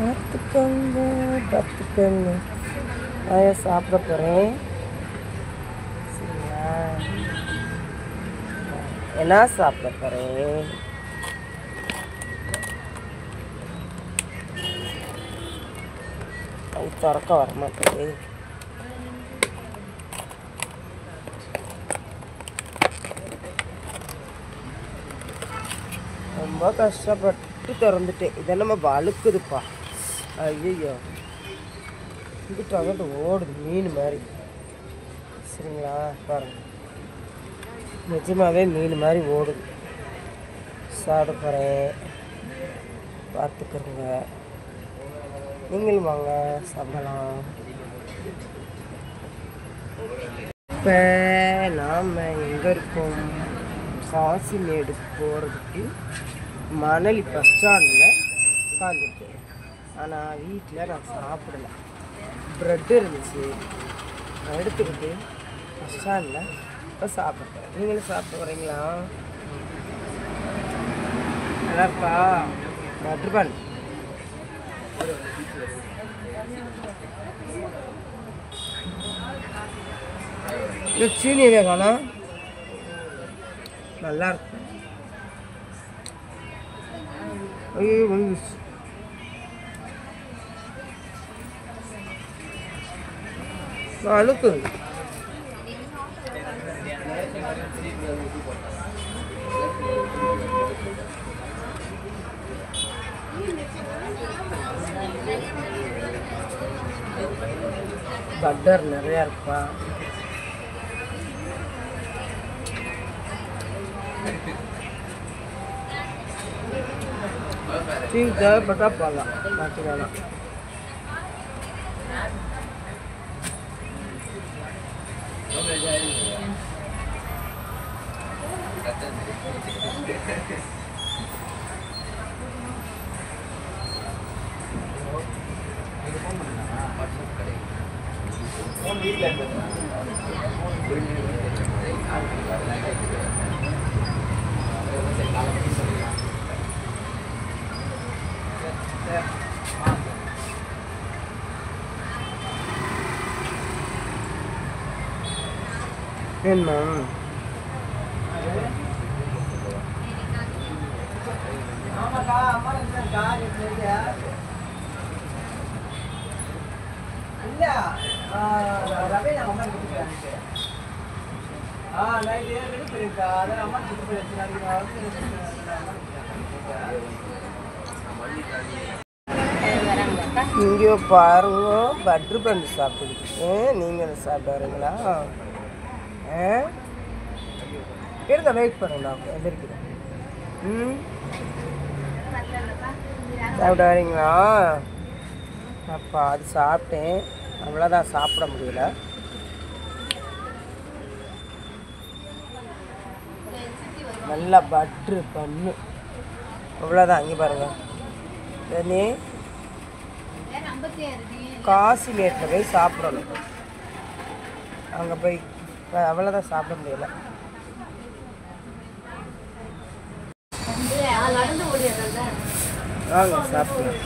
பார்த்துக்கோங்க பார்த்துக்கோங்க. நான் சாப்பிட போகிறேன். சரிங்களா? என்ன சாப்பிட போகிறேன்? அது திறக்க வர மாட்டேங்குது. ரொம்ப கஷ்டப்பட்டு திறந்துட்டேன். இதை நம்ம வழுக்குதுப்பா. ஐயோ, இங்கிட்ட அங்கிட்ட ஓடுது மீன் மாதிரி. சரிங்களா? பாருங்க, நிஜமாகவே மீன் மாதிரி ஓடுது. சாப்பிட போகிறேன். பார்த்துக்கிறோங்க. நீங்களும் வாங்க சாப்பிடலாம். இப்போ நாம் எங்கே இருக்கோம்? காசிமேடு போகிறதுக்கு மணலி பஸ் ஸ்டாண்டில் உட்காந்துருக்கேன். ஆனால் வீட்டில் நான் சாப்பிடலை. ப்ரெட்டு இருந்துச்சு, நான் எடுத்துக்கிட்டு பஸ் ஸ்டாண்டில் இப்போ சாப்பிட்றேன். நீங்களும் சாப்பிட்டு வரீங்களா? நல்லா இருக்கா பட்டர் பன்? இந்த சீனி வேகானா நல்லா இருக்கும். ஐயோ வந்துச்சு. அழுக்கு பட்டர் நிறையா இருப்பா. சீனி தேவைப்பட்டா போடலாம், மாற்றி வேணாம். வேணுமா? இங்கே பாருங்க, பட்டர் பன் சாப்பிட்டுக்கிட்டு நீங்கள் சாப்பிட்டு வரீங்களா? இருக்க வெயிட் பண்ணுங்களா? எதிர்க்கிறேன். சாப்பிட வரீங்களா? அப்பா அது சாப்பிட்டேன், அவ்வளோதான், சாப்பிட முடியல. நல்லா பட்ரு பண்ணு, அவ்வளோதான். அங்கே பாருங்க, தண்ணி காசிமேட்டில் போய் சாப்பிடணும். அங்கே போய் அவ்வளோதான், சாப்பிட முடியல. வாங்க சாப்பிடலாம்.